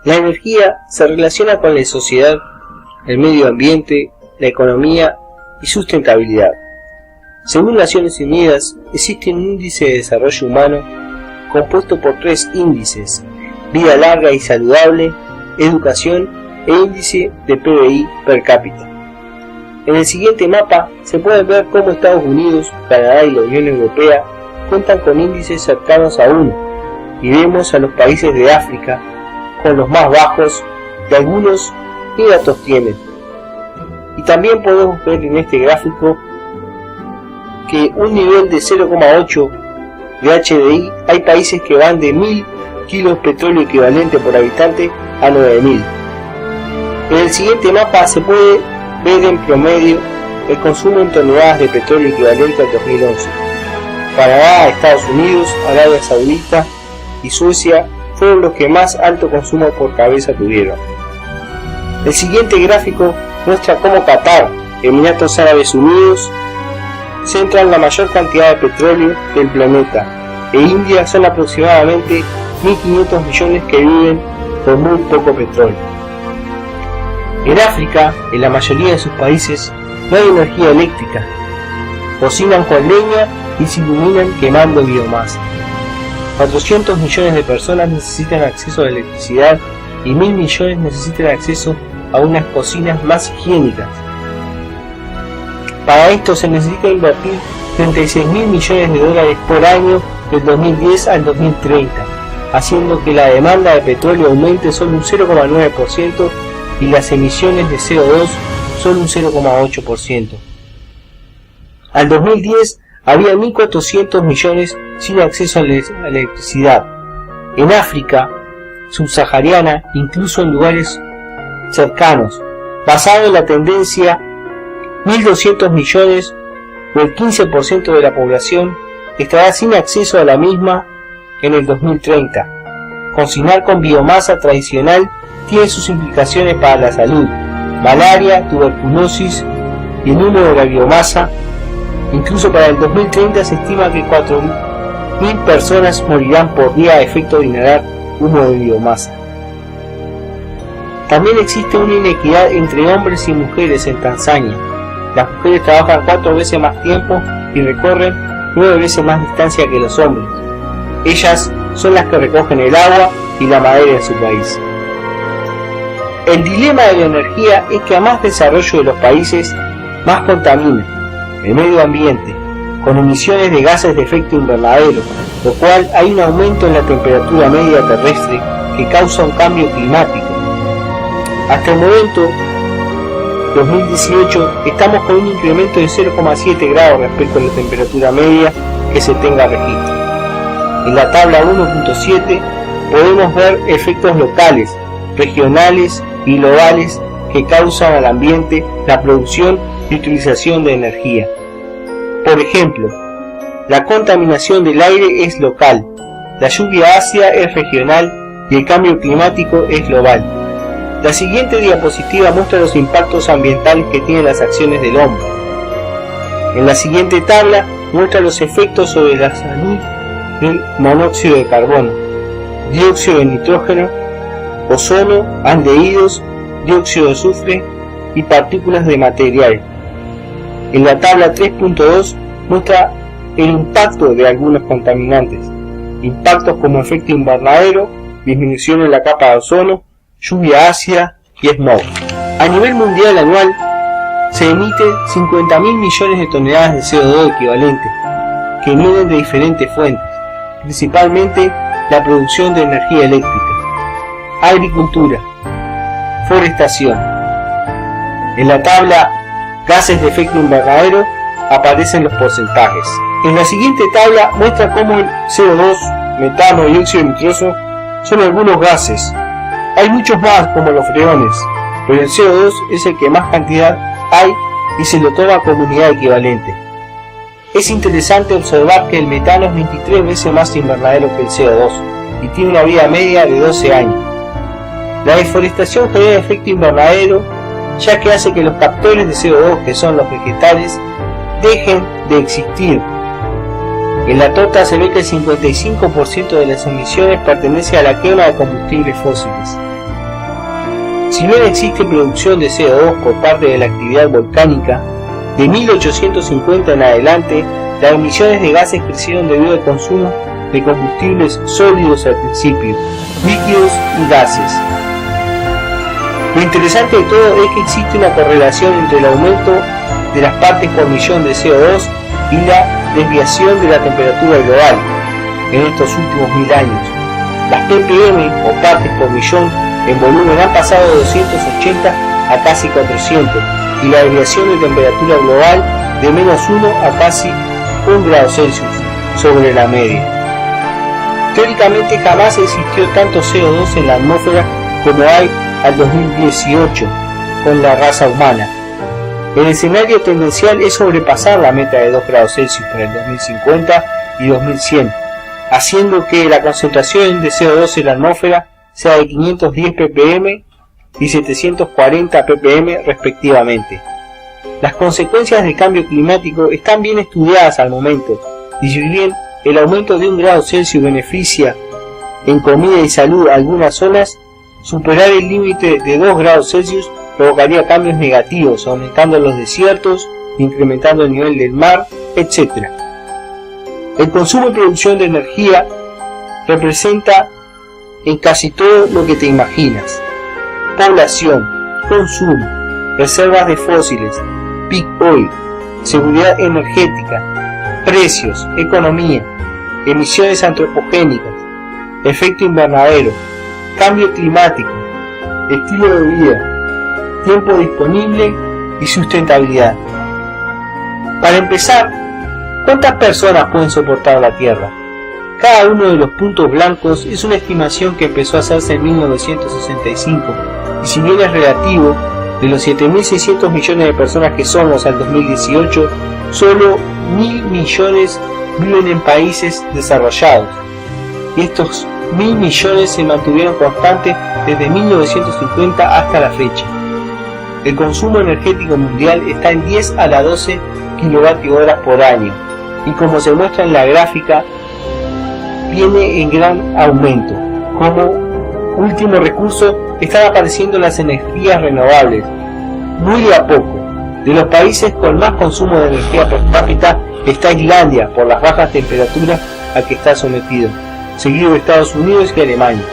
La energía se relaciona con la sociedad, el medio ambiente, la economía y sustentabilidad. Según Naciones Unidas, existe un índice de desarrollo humano compuesto por 3 índices: vida larga y saludable, educación e índice de PBI per cápita. En el siguiente mapa se puede ver cómo Estados Unidos, Canadá y la Unión Europea cuentan con índices cercanos a 1, y vemos a los países de África con los más bajos, y algunos ni datos tienen. Y también podemos ver en este gráfico que un nivel de 0,8 de HDI, hay países que van de 1000 kilos de petróleo equivalente por habitante a 9000. En el siguiente mapa se puede ver en promedio el consumo en toneladas de petróleo equivalente al 2011. Canadá, Estados Unidos, Arabia Saudita y Suecia fueron los que más alto consumo por cabeza tuvieron. El siguiente gráfico muestra cómo Qatar, Emiratos Árabes Unidos, centran la mayor cantidad de petróleo del planeta, e India son aproximadamente 1.500 millones que viven con muy poco petróleo. En África, en la mayoría de sus países, no hay energía eléctrica. Cocinan con leña y se iluminan quemando biomasa. 400 millones de personas necesitan acceso a la electricidad y 1.000 millones necesitan acceso a unas cocinas más higiénicas. Para esto se necesita invertir 36.000 millones de dólares por año del 2010 al 2030, haciendo que la demanda de petróleo aumente solo un 0,9% y las emisiones de CO2 solo un 0,8%. Al 2010 había 1.400 millones sin acceso a la electricidad. En África subsahariana, incluso en lugares cercanos, basado en la tendencia, 1.200 millones o el 15% de la población estará sin acceso a la misma en el 2030. Cocinar con biomasa tradicional tiene sus implicaciones para la salud: malaria, tuberculosis y el humo de la biomasa. Incluso para el 2030 se estima que 4.000 personas morirán por día a efecto de inhalar humo de biomasa. También existe una inequidad entre hombres y mujeres en Tanzania. Las mujeres trabajan 4 veces más tiempo y recorren 9 veces más distancia que los hombres. Ellas son las que recogen el agua y la madera en su país. El dilema de la energía es que a más desarrollo de los países, más contamina el medio ambiente, con emisiones de gases de efecto invernadero, lo cual hay un aumento en la temperatura media terrestre que causa un cambio climático. Hasta el momento, 2018, estamos con un incremento de 0,7 grados respecto a la temperatura media que se tenga registro. En la tabla 1.7 podemos ver efectos locales, regionales y globales que causan al ambiente la producción y utilización de energía. Por ejemplo, la contaminación del aire es local, la lluvia ácida es regional y el cambio climático es global. La siguiente diapositiva muestra los impactos ambientales que tienen las acciones del hombre. En la siguiente tabla muestra los efectos sobre la salud del monóxido de carbono, dióxido de nitrógeno, ozono, aldehídos, dióxido de azufre y partículas de material. En la tabla 3.2 muestra el impacto de algunos contaminantes, impactos como efecto invernadero, disminución en la capa de ozono, lluvia ácida y smog. A nivel mundial anual se emiten 50.000 millones de toneladas de CO2 equivalente, que vienen de diferentes fuentes, principalmente la producción de energía eléctrica, agricultura, forestación. En la tabla gases de efecto invernadero aparecen los porcentajes. En la siguiente tabla muestra cómo el CO2, metano y óxido nitroso son algunos gases. Hay muchos más como los freones, pero el CO2 es el que más cantidad hay y se lo toma como unidad equivalente. Es interesante observar que el metano es 23 veces más invernadero que el CO2 y tiene una vida media de 12 años. La deforestación genera efecto invernadero, ya que hace que los captores de CO2, que son los vegetales, dejen de existir. En la tota se ve que el 55% de las emisiones pertenece a la quema de combustibles fósiles. Si bien existe producción de CO2 por parte de la actividad volcánica, de 1850 en adelante, las emisiones de gases crecieron debido al consumo de combustibles sólidos al principio, líquidos y gases. Lo interesante de todo es que existe una correlación entre el aumento de las partes por millón de CO2 y la desviación de la temperatura global en estos últimos 1000 años. Las ppm o partes por millón en volumen han pasado de 280 a casi 400 y la desviación de temperatura global de menos 1 a casi 1 grado Celsius sobre la media. Teóricamente jamás existió tanto CO2 en la atmósfera como hay al 2018 con la raza humana. El escenario tendencial es sobrepasar la meta de 2 grados Celsius para el 2050 y 2100, haciendo que la concentración de CO2 en la atmósfera sea de 510 ppm y 740 ppm respectivamente. Las consecuencias del cambio climático están bien estudiadas al momento, y si bien el aumento de 1 grado Celsius beneficia en comida y salud a algunas zonas, superar el límite de 2 grados Celsius provocaría cambios negativos, aumentando los desiertos, incrementando el nivel del mar, etc. El consumo y producción de energía representa en casi todo lo que te imaginas: población, consumo, reservas de fósiles, peak oil, seguridad energética, precios, economía, emisiones antropogénicas, efecto invernadero, cambio climático, estilo de vida, tiempo disponible y sustentabilidad. Para empezar, ¿cuántas personas pueden soportar la Tierra? Cada uno de los puntos blancos es una estimación que empezó a hacerse en 1965, y si bien es relativo, de los 7.600 millones de personas que somos al 2018, solo 1.000 millones viven en países desarrollados, y estos 1.000 millones se mantuvieron constantes desde 1950 hasta la fecha. El consumo energético mundial está en 10 a la 12 kWh por año, y como se muestra en la gráfica, viene en gran aumento. Como último recurso están apareciendo las energías renovables, muy de a poco. De los países con más consumo de energía per cápita está Islandia, por las bajas temperaturas a que está sometido, seguido de Estados Unidos y Alemania.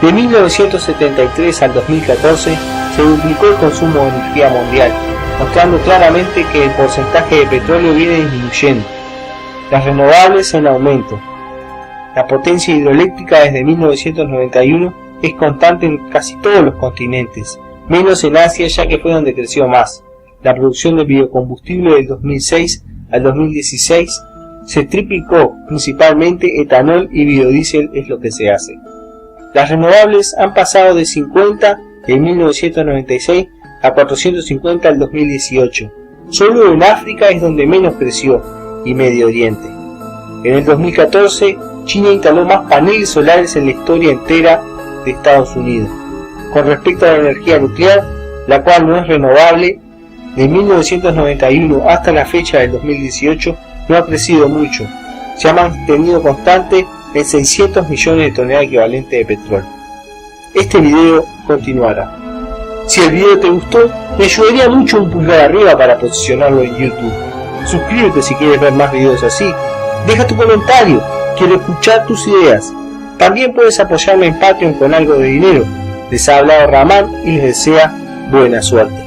De 1973 al 2014 se duplicó el consumo de energía mundial, mostrando claramente que el porcentaje de petróleo viene disminuyendo. Las renovables en aumento. La potencia hidroeléctrica desde 1991 es constante en casi todos los continentes, menos en Asia, ya que fue donde creció más. La producción de biocombustible del 2006 al 2016 se triplicó, principalmente etanol y biodiesel es lo que se hace. Las renovables han pasado de 50 en 1996 a 450 en 2018. Solo en África es donde menos creció, y Medio Oriente. En el 2014, China instaló más paneles solares en la historia entera de Estados Unidos. Con respecto a la energía nuclear, la cual no es renovable, de 1991 hasta la fecha del 2018 no ha crecido mucho, se ha mantenido constante en 600 millones de toneladas equivalentes de petróleo. Este video continuará. Si el video te gustó, me ayudaría mucho un pulgar arriba para posicionarlo en YouTube. Suscríbete si quieres ver más videos así. Deja tu comentario, quiero escuchar tus ideas. También puedes apoyarme en Patreon con algo de dinero. Les ha hablado Ramán y les desea buena suerte.